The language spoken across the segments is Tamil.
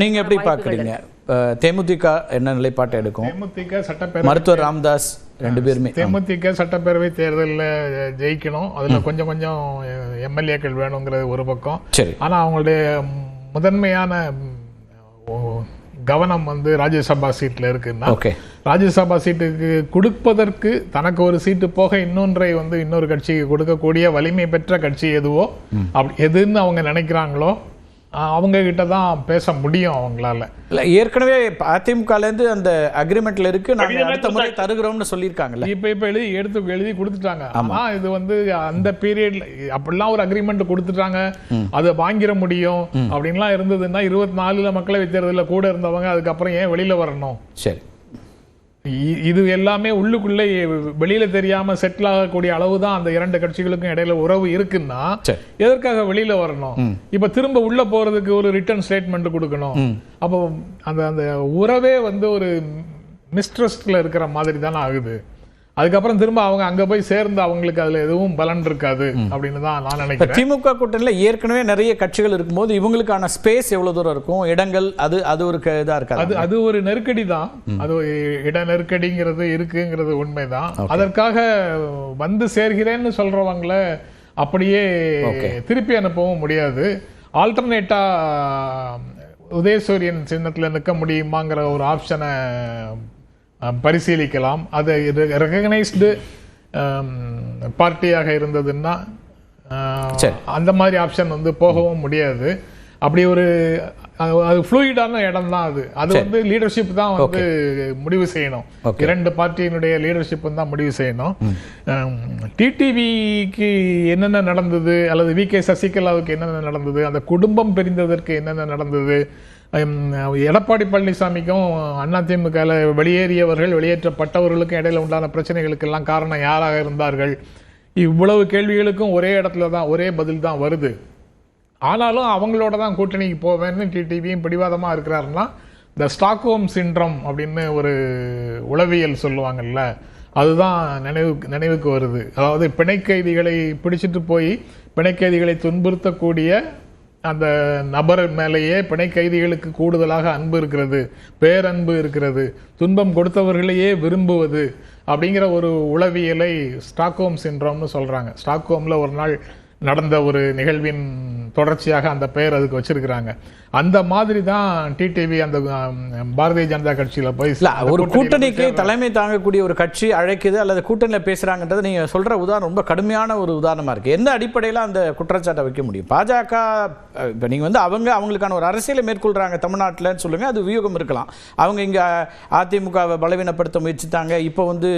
நீங்க எப்படி பாக்குறீங்க? தேமுதிக என்ன நிலைப்பாட்டை எடுக்கும்? தேமுதிக சட்டப்பேரவை மருத்துவர் ராமதாஸ் ரெண்டு பேருமே தேமுதிக சட்டப்பேரவை தேர்தலில் ஜெயிக்கணும். அதுல கொஞ்சம் கொஞ்சம் எம்எல்ஏக்கள் வேணுங்கிறது ஒரு பக்கம். ஆனா அவங்களுடைய முதன்மையான கவனம் வந்து ராஜ்யசபா சீட்ல இருக்குன்னா, ராஜ்யசபா சீட்டுக்கு கொடுப்பதற்கு தனக்கு ஒரு சீட்டு போக இன்னொன்றை வந்து இன்னொரு கட்சிக்கு கொடுக்கக்கூடிய வலிமை பெற்ற கட்சி எதுவோ எதுன்னு அவங்க நினைக்கிறாங்களோ அவங்க கிட்ட தான் பேச முடியும் அவங்களால. ஏற்கனவே அதிமுகலேருந்து அந்த அக்ரிமெண்ட்ல இருக்கு, நாங்கள் அடுத்த முறை தருகிறோம்னு சொல்லியிருக்காங்கல்ல. இப்போ எழுதி கொடுத்துட்டாங்க. ஆனா இது வந்து அந்த பீரியட்ல அப்படிலாம் ஒரு அக்ரிமெண்ட் கொடுத்துட்டாங்க, அதை வாங்கிட முடியும் அப்படின்லாம் இருந்ததுன்னா 24 மக்களவை தேர்தலில் கூட இருந்தவங்க அதுக்கப்புறம் ஏன் வெளியில வரணும்? சரி, இது எல்லாமே உள்ளுக்குள்ளே வெளியில தெரியாம செட்டில் ஆகக்கூடிய அளவு தான் அந்த இரண்டு கட்சிகளுக்கும் இடையில உறவு இருக்குன்னா எதற்காக வெளியில வரணும்? இப்ப திரும்ப உள்ள போறதுக்கு ஒரு ரிட்டர்ன் ஸ்டேட்மெண்ட் கொடுக்கணும். அப்போ அந்த அந்த உறவே வந்து ஒரு மிஸ்ட்ரஸ்ட்ல இருக்கிற மாதிரி தானே ஆகுது. அதுக்கப்புறம் திரும்ப அவங்க அங்க போய் சேர்ந்து அவங்களுக்கு அதுல எதுவும் பலன் இருக்காது அப்படின்னு தான் நான் நினைக்கிறேன். திமுக கூட்டணியில ஏற்கனவே நிறைய கட்சிகள் இருக்கும்போது இவங்களுக்கான ஸ்பேஸ் எவ்வளவு தூரம் இருக்கும், இடங்கள், அது ஒரு இதா இருக்காது. அது ஒரு நெருக்கடி தான். அது இட நெருக்கடிங்கிறது இருக்குங்கிறது உண்மைதான். அதற்காக வந்து சேர்கிறேன்னு சொல்றவங்கள அப்படியே திருப்பி அனுப்பவும் முடியாது. ஆல்டர்னேட்டா உதயசூரியன் சின்னத்துல நிற்க முடியுமாங்கிற ஒரு ஆப்ஷனை பரிசீலிக்கலாம். அது ரெகக்னைஸ்டு பார்ட்டியாக இருந்ததுன்னா அந்த மாதிரி ஆப்ஷன் வந்து போகவும் முடியாது. அப்படி ஒரு அது ஃப்ளூயிடான இடம் தான் அது வந்து லீடர்ஷிப் தான் வந்து முடிவு செய்யணும். இரண்டு பார்ட்டியினுடைய லீடர்ஷிப் தான் முடிவு செய்யணும். டிடிவிக்கு என்னென்ன நடந்தது அல்லது வி.கே. சசிகலாவுக்கு என்னென்ன நடந்தது, அந்த குடும்பம் பிரிந்ததற்கு என்னென்ன நடந்தது, எடப்பாடி பழனிசாமிக்கும் அதிமுக வெளியேறியவர்கள் வெளியேற்றப்பட்டவர்களுக்கும் இடையில உண்டான பிரச்சனைகளுக்கு எல்லாம் காரணம் யாராக இருந்தார்கள், இவ்வளவு கேள்விகளுக்கும் ஒரே இடத்துல தான் ஒரே பதில் தான் வருது. ஆனாலும் அவங்களோட தான் கூட்டணிக்கு போவேன்னு டிடிவியும் பிடிவாதமா இருக்கிறாருன்னா, இந்த ஸ்டாக்ஹோம் சிண்ட்ரம் அப்படின்னு ஒரு உளவியல் சொல்லுவாங்கல்ல, அதுதான் நினைவுக்கு வருது. அதாவது பிணை கைதிகளை பிடிச்சிட்டு போய் பிணை கைதிகளை துன்புறுத்தக்கூடிய அந்த நபர் மேலேயே பிணை கைதிகளுக்கு கூடுதலாக அன்பு இருக்கிறது, பேரன்பு இருக்கிறது, துன்பம் கொடுத்தவர்களையே விரும்புவது அப்படிங்கிற ஒரு உளவியலை ஸ்டாக்ஹோம் சிண்ட்ரோம்னு சொல்றாங்க. ஸ்டாக்ஹோம்ல ஒரு நாள் நடந்த ஒரு நிகழ்வின் தொடர்ச்சியாக அந்த பெயர் அதுக்கு வச்சிருக்கிறாங்க. அந்த மாதிரி தான் டிடிவி அந்த பாரதிய ஜனதா கட்சியில போய் ஒரு கூட்டணிக்கு தலைமை தாங்கக்கூடிய ஒரு கட்சி அழைக்குது அல்லது கூட்டணியில பேசுறாங்கன்றது நீங்க சொல்ற உதாரணம் ரொம்ப கடுமையான ஒரு உதாரணமா இருக்கு. எந்த அடிப்படையில் அந்த குற்றச்சாட்டை வைக்க முடியும்? பாஜக இப்போ நீங்க வந்து அவங்களுக்கான ஒரு அரசியலை மேற்கொள்றாங்க தமிழ்நாட்டில்னு சொல்லுங்க, அது வியூகம் இருக்கலாம். அவங்க இங்க அதிமுகவை பலவீனப்படுத்த முயற்சித்தாங்க, இப்போ வந்து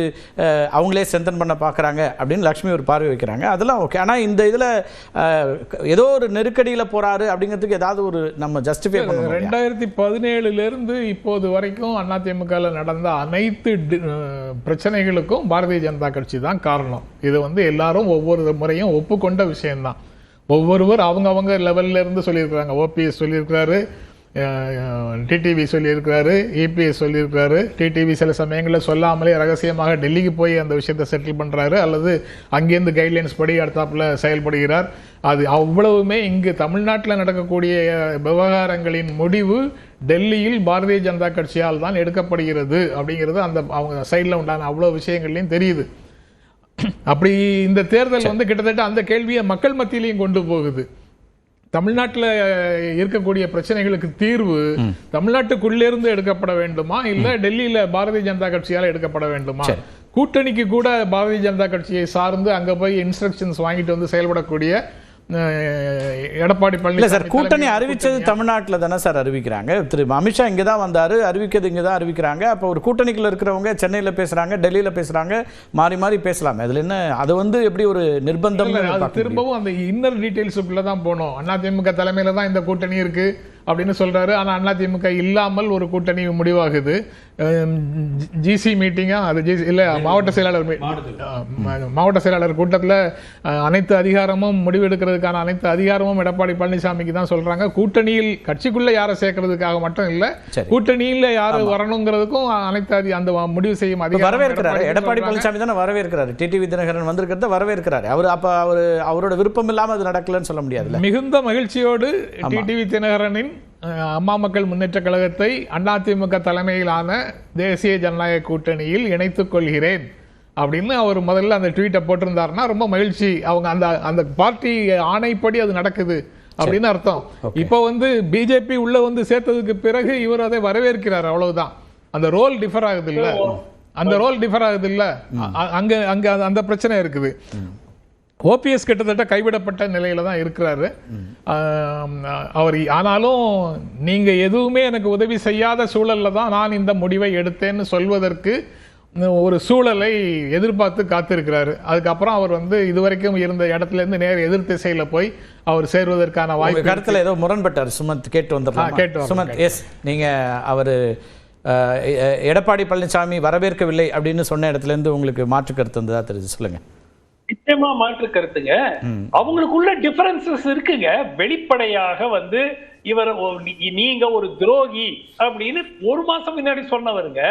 அவங்களே சென்தன் பண்ண பாக்குறாங்க அப்படின்னு லட்சுமி ஒரு பார்வை வைக்கிறாங்க, அதெல்லாம் ஓகே. ஆனா இந்த இதுல ஏதோ ஒரு நெருக்கடியில போறாரு அப்படிங்கிறதுக்கு ஏதாவது ஒரு நம்ம ஜஸ்டிஃபை பண்ணணும். 2017 இருந்து இப்போது வரைக்கும் அதிமுக நடந்த அனைத்து பிரச்சனைகளுக்கும் பாரதிய ஜனதா கட்சி தான் காரணம். இது வந்து எல்லாரும் ஒவ்வொரு முறையும் ஒப்புக்கொண்ட விஷயம்தான். ஒவ்வொருவர் அவங்க லெவல்ல இருந்து சொல்லியிருக்கிறாங்க. ஓபிஎஸ் சொல்லியிருக்கிறாரு, டிடிவி சொல்லியிருக்கிறாரு, இபிஎஸ் சொல்லியிருக்கிறாரு. டிடிவி சில சமயங்களில் சொல்லாமலே ரகசியமாக டெல்லிக்கு போய் அந்த விஷயத்தை செட்டில் பண்றாரு அல்லது அங்கேருந்து கைட்லைன்ஸ் படி அடுத்தாப்புல செயல்படுகிறார். அது அவ்வளவுமே இங்கு தமிழ்நாட்டில் நடக்கக்கூடிய விவகாரங்களின் முடிவு டெல்லியில் பாரதிய ஜனதா கட்சியால் தான் எடுக்கப்படுகிறது அப்படிங்கிறது அந்த அவங்க சைடில் உண்டான அவ்வளவு விஷயங்கள்லையும் தெரியுது. அப்படி இந்த தேர்தல் வந்து கிட்டத்தட்ட அந்த கேள்வியை மக்கள் மத்தியிலையும் கொண்டு போகுது. தமிழ்நாட்டில் இருக்கக்கூடிய பிரச்சனைகளுக்கு தீர்வு தமிழ்நாட்டுக்குள்ளே இருந்து எடுக்கப்பட வேண்டுமா, இல்ல டெல்லியில பாரதிய ஜனதா கட்சியால் எடுக்கப்பட வேண்டுமா? கூட்டணிக்கு கூட பாரதிய ஜனதா கட்சியை சார்ந்து அங்க போய் இன்ஸ்ட்ரக்ஷன்ஸ் வாங்கிட்டு வந்து செயல்படக்கூடிய எடப்பாடி பழனிசாமி சார் கூட்டணி அறிவிச்சது தமிழ்நாட்டில் தானே சார் அறிவிக்கிறாங்க. திரு அமித்ஷா இங்கே தான் வந்தாரு, அறிவிக்கிறது இங்கே தான் அறிவிக்கிறாங்க. அப்போ ஒரு கூட்டணிக்குள்ள இருக்கிறவங்க சென்னையில் பேசுறாங்க, டெல்லியில் பேசுறாங்க, மாறி மாறி பேசலாமே, அதுல என்ன அது வந்து எப்படி ஒரு நிர்பந்தம்? திரும்பவும் அந்த இன்னர் டீடைல்ஸுக்குள்ள தான் போனோம். அதிமுக தலைமையில தான் இந்த கூட்டணி இருக்கு அப்படின்னு சொல்றாரு. ஆனா அதிமுக இல்லாமல் ஒரு கூட்டணி முடிவாகுது. ஜிசி மீட்டிங்கா அது இல்ல மாவட்ட செயலாளர் கூட்டத்தில் அனைத்து அதிகாரமும் முடிவெடுக்கிறதுக்கான அனைத்து அதிகாரமும் எடப்பாடி பழனிசாமிக்கு தான் சொல்றாங்க. கூட்டணியில் கட்சிக்குள்ள யாரை சேர்க்கறதுக்காக மட்டும் இல்ல, கூட்டணியில யாரு வரணுங்கிறதுக்கும் அனைத்து அந்த முடிவு செய்யும் அதிகாரம் வரவேற்கிறாரு. எடப்பாடி பழனிசாமி தானே வரவேற்கிறாரு. டிடிவி தினகரன் வந்திருக்கிறத வரவேற்கிறாரு. அவரோட விருப்பம் இல்லாம அது நடக்கலன்னு சொல்ல முடியாது. மிகுந்த மகிழ்ச்சியோடு டிடிவி தினகரனின் அம்மா மக்கள் முன்னேற்ற கழகத்தை அதிமுக தலைமையிலான தேசிய ஜனநாயக கூட்டணியில் இணைத்துக் கொள்கிறேன் அப்படின்னு அவர் முதல்ல அந்த ட்வீட்டை போட்டிருந்தாருன்னா ரொம்ப மகிழ்ச்சி. அவங்க அந்த பார்ட்டி ஆணைப்படி அது நடக்குது அப்படின்னு அர்த்தம். இப்போ பிஜேபி உள்ள சேர்த்ததுக்கு பிறகு இவர் அதை வரவேற்கிறார், அவ்வளவுதான். அந்த ரோல் டிஃபர் ஆகுது இல்ல, அங்க அந்த பிரச்சனை இருக்குது. ஓபிஎஸ் கிட்டத்தட்ட கைவிடப்பட்ட நிலையில தான் இருக்கிறாரு அவர். ஆனாலும் நீங்க எதுவுமே எனக்கு உதவி செய்யாத சூழல்ல தான் நான் இந்த முடிவை எடுத்தேன்னு சொல்வதற்கு ஒரு சூழலை எதிர்பார்த்து காத்திருக்கிறாரு. அதுக்கப்புறம் அவர் இதுவரைக்கும் இருந்த இடத்துல இருந்து நேர் எதிர் திசையில போய் அவர் சேர்வதற்கான வாய்ப்பு. கருத்துல ஏதோ முரண்பட்டார் சுமந்த், கேட்டு வந்துடலாம். சுமந்த், எஸ், நீங்க அவரு எடப்பாடி பழனிசாமி வரவேற்கவில்லை அப்படின்னு சொன்ன இடத்துல இருந்து உங்களுக்கு மாற்று கருத்து வந்ததா தெரிஞ்சு சொல்லுங்க. நிச்சயமா மாற்று கருத்துங்க. அவங்களுக்குள்ள டிஃபரன்சஸ் இருக்குங்க. வெளிப்படையாக இவர் நீங்க ஒரு துரோகி அப்படின்னு ஒரு மாசம் முன்னாடி சொன்னவருங்க.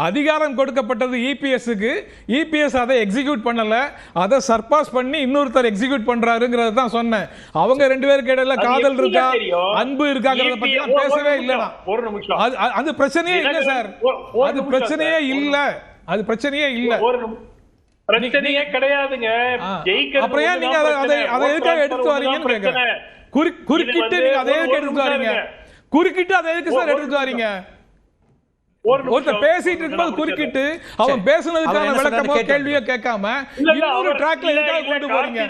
அதிகாரம் கொடுக்கப்பட்டது இபிஎஸ்க்கு, இபிஎஸ் அதை எக்ஸிக்யூட் பண்ணல, அதை சர்பாஸ் பண்ணி இன்னொருத்தர் எக்ஸிக்யூட் பண்றாருங்கிறத தான் சொன்னேன். அவங்க ரெண்டு பேருக்கு இடையில காதல் இருக்கா, அன்பு இருக்காங்கிறத பத்தி பேசவே இல்லைனா அது பிரச்சனையே இல்லை சார். அது பிரச்சனையே இல்ல, அது பிரச்சனையே இல்ல, பிரச்சனையே கிடையாதுங்க. அப்புறம் ஏன் நீங்க அதை எதுக்காக எடுத்து வரீங்கன்னு கேக்குறேன். குறுக்கிட்டு நீங்க அதை எதுக்கு எடுத்து வரீங்க? குறுக்கிட்டு அதை எதுக்கு சார் எடுத்து வரீங்க? ஒருத்தர் பேசிட்டு இருக்கும்போது குறுக்கிட்டு அவன் பேசுனதுக்கான விளக்கமோ கேள்வியோ கேட்காம இன்னொரு ட்ராக்ல எதுக்காக கொண்டு போறீங்க?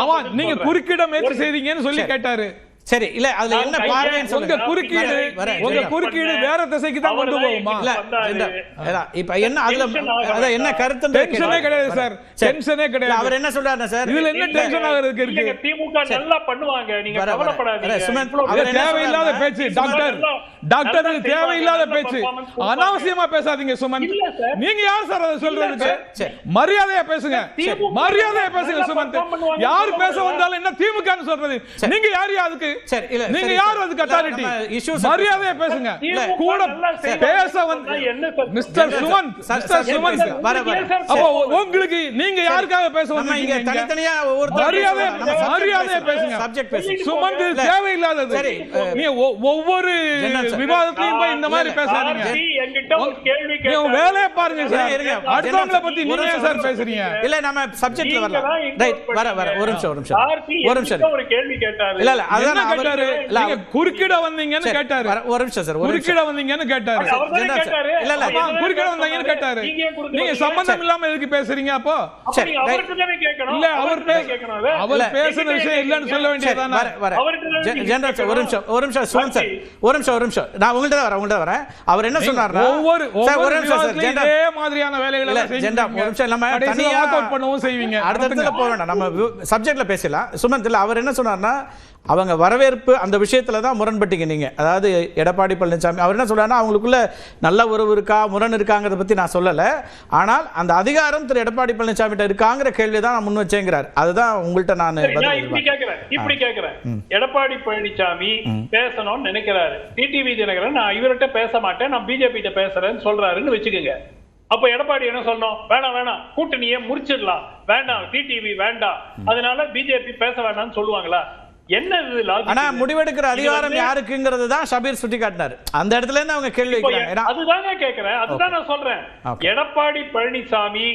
அவன் நீங்க குறுக்கிட முயற்சி செய்தீங்கன்னு சொல்லி கேட்டாரு. சரி, இல்ல அதுல என்ன பார்வைன்னு சொல்லுங்க. உங்க குறுக்கீடு வேற திசைக்கு தான் கொண்டு போகுமா? இல்ல இப்ப என்ன அதுல அத என்ன கருத்து? டென்ஷனே கிடையாது சார், டென்ஷனே கிடையாது. அவர் என்ன சொல்றாருன்னா சார், இதுல என்ன டென்ஷன் ஆகிறதுக்கு இருக்கு? திமுக நல்லா பண்ணுவாங்க, நீங்க கவலைப்படாதீங்க. அது தேவையில்லாத பேச்சு டாக்டர், இது தேவையில்லாத பேச்சு. அனாவசியமா பேசாதீங்க சுமன். நீங்க யார் சார் அதை சொல்றதுக்கு? மரியாதையா பேசுங்க, மரியாதையா பேசுங்க சுமன். யார் பேச வந்தாலும் என்ன திமுகன்னு சொல்றது? நீங்க யார் அதுக்கு? நீங்க யார் அதுக்கு அத்தாரிட்டி? மரியாதையா பேசுங்க. கூட பேச வந்து மிஸ்டர் சுமந்த், மிஸ்டர் சுமந்த், அப்போ உங்களுக்கு நீங்க யாருக்காக பேச வந்தீங்க? தனித்தனியா மரியாதையா பேசுங்க. சப்ஜெக்ட் பேசுங்க. சுமந்த் தேவையில்லாதது. நீ ஒவ்வொரு விவாதத்தையும் போய் இந்த மாதிரி பேசாதீங்க. நீங்க வேலைய பாருங்க சார். அடுத்தவங்கள பத்தி நீங்க ஏன் சார் பேசுறீங்க? இல்ல நம்ம சப்ஜெக்ட்ல வரலாம். ரைட், வர ஒரு நிமிஷம் ஒரு கேள்வி கேட்டாரு. இல்ல அதான் கேட்டாரு. நீங்க குறுக்கிட வந்தீங்கன்னு கேட்டாரு. ஒரு நிமிஷம் சார், குறுக்கிட வந்தீங்கன்னு கேட்டாரு. இல்ல இல்ல குறுக்கிட வந்தீங்கன்னு கேட்டாரு. நீங்க சம்பந்தம் இல்லாம எதுக்கு பேசுறீங்க? அப்போ சரி, இல்ல அவர் பேசுற விஷயம் இல்லன்னு சொல்ல வேண்டியதானே? ஜெனரல் சார், ஒரு நிமிஷம் சுமன் சார், ஒரு நிமிஷம் நான் உங்கள்ட்ட வரேன். அவர் என்ன சொன்னாருன்னா ஒவ்வொரு இதே மாதிரியான வேலைகளை நம்ம தனியா வாக் அவுட் பண்ணவும் செய்வீங்க. அடுத்த போக வேண்டாம், நம்ம சப்ஜெக்ட்ல பேசலாம். சுமன் இல்ல, அவர் என்ன சொன்னார்னா அவங்க வரவேற்பு அந்த விஷயத்துல தான் முரண்பட்டீங்க நீங்க. அதாவது எடப்பாடி பழனிசாமி அவர் என்ன சொல்றாருன்னா அவங்களுக்குள்ள நல்ல உறவு இருக்கா, முரண் இருக்காங்கிறத பத்தி நான் சொல்லல. ஆனால் அந்த அதிகாரம் திரு எடப்பாடி பழனிசாமி கிட்ட இருக்காங்கிற கேள்வி தான் நான் முன் வச்சேங்கிறார். அதுதான் உங்கள்கிட்ட நான் இப்படி கேட்கிறேன். எடப்பாடி பழனிசாமி பேசணும்னு நினைக்கிறாரு. டிடிவி தினகரன் நான் இவர்கிட்ட பேச மாட்டேன், நான் பிஜேபி கிட்ட பேசுறேன்னு சொல்றாருன்னு வச்சுக்கோங்க. அப்ப எடப்பாடி என்ன சொல்லணும்? வேணாம், கூட்டணியை முறிச்சிடலாம், வேண்டாம், டிடிவி வேண்டாம், அதனால பிஜேபி பேச வேண்டாம்னு சொல்லுவாங்களா? என்ன இது லாஜிக்? ஆனா முடிவெடுக்கிற அதிகாரம் யாருக்குங்கிறது தான் ஷபீர் சுட்டிக்காட்டினார். அந்த இடத்துல இருந்து அவங்க கேள்வி வைக்கிறாங்க. அதுதான் கேக்குறேன், அதுதான் நான் சொல்றேன். எடப்பாடி பழனிசாமி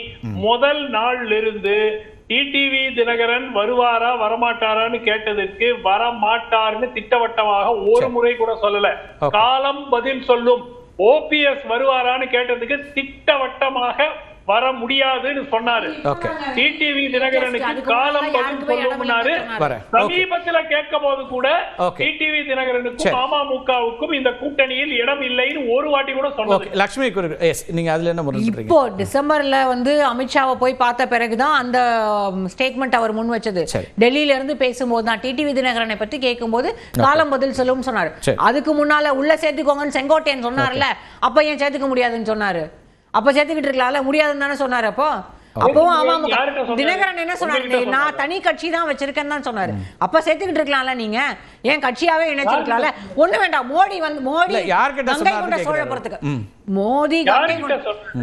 முதல் நாள்ல இருந்து டிடிவி தினகரன் வருவாரா வரமாட்டாரான்னு கேட்டதுக்கு வரமாட்டார்னு திட்டவட்டமாக ஒரு முறை கூட சொல்லல. காலம் பதில் சொல்லும். ஓபிஎஸ் வருவாரான்னு கேட்டதுக்கு திட்டவட்டமாக வர முடியாதுன்னு சொன்னாரு. டிடிவி தினகரனுக்கு காலம் பதில் சொல்லும்னாரு. சமீபத்துல கேட்கும் போது கூட டிடிவி தினகரனுக்கும் அமமுகவுக்கும் இந்த கூட்டணியில் இடம் இல்லைன்னு ஒரு வாட்டி கூட சொன்னாரு. லட்சுமி நீங்க அதுல என்ன சொல்றீங்க? இப்போ டிசம்பர்ல அமித்ஷாவை போய் பார்த்த பிறகுதான் அந்த ஸ்டேட்மெண்ட் அவர் முன் வச்சது. டெல்லியில இருந்து பேசும்போது தான் டிடிவி தினகரனை பத்தி கேட்கும்போது காலம் பதில் சொல்லும் சொன்னாரு. அதுக்கு முன்னால உள்ள சேர்த்துக்கோங்கன்னு செங்கோட்டையன் சொன்னார்ல, அப்ப ஏன் சேர்த்துக்க முடியாதுன்னு சொன்னாரு? அப்ப சேர்த்துக்கிட்டு இருக்கலாம்ல, முடியாதுன்னு தானே சொன்னாரு. அப்போ அப்பவும் ஆமா யார்கிட்ட சொன்னாரு? தினகரன் என்ன சொன்னாரு, உங்ககிட்ட நான் தனி கட்சி தான் வச்சிருக்கேன்னு தான் சொன்னாரு. அப்ப சேர்த்துக்கிட்டு இருக்கலாம்ல, நீங்க ஏன் கட்சியாவே இணைச்சிருக்கலாம்ல? ஒண்ணு வேண்டாம், மோடி இல்ல, யார்கிட்ட கங்கை சொன்னாருன்னு கொண்ட கேக்குறாரு. சோழபுரத்துக்கு மோடி கங்கை கொண்ட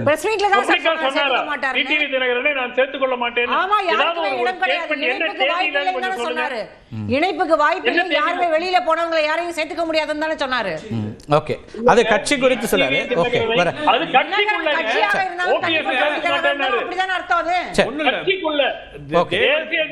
பிரஸ் மீட்ல தான் சேர்த்துக்க மாட்டாரு. டிடிவி தினகரனை நான் சேர்த்துக்கொள்ள மாட்டேன். ஆமா, யாருக்குமே இடம் கிடையாது. இணைப்புக்கு வாய்ப்பு இல்லைன்னு தானே சொன்னாரு. இணைப்புக்கு வாய்ப்பு இல்லை, யாருமே வெளியில போனவங்களை யாரையும் சேர்த்துக்க முடியாதுன்னு தானே சொன்னாரு. ஓகே, அது கட்சி குறித்து சொல்லாரு. ஓகே, வர அது கட்சிக்குள்ள கட்சியாவே இருந்தாலும் ஓபிஎஸ் சேர்த்துக்க மாட்டேன்னாரு. அப்படிதானே அர்த்தம் அது. கட்சிக்குள்ள ஓகே. தேசிய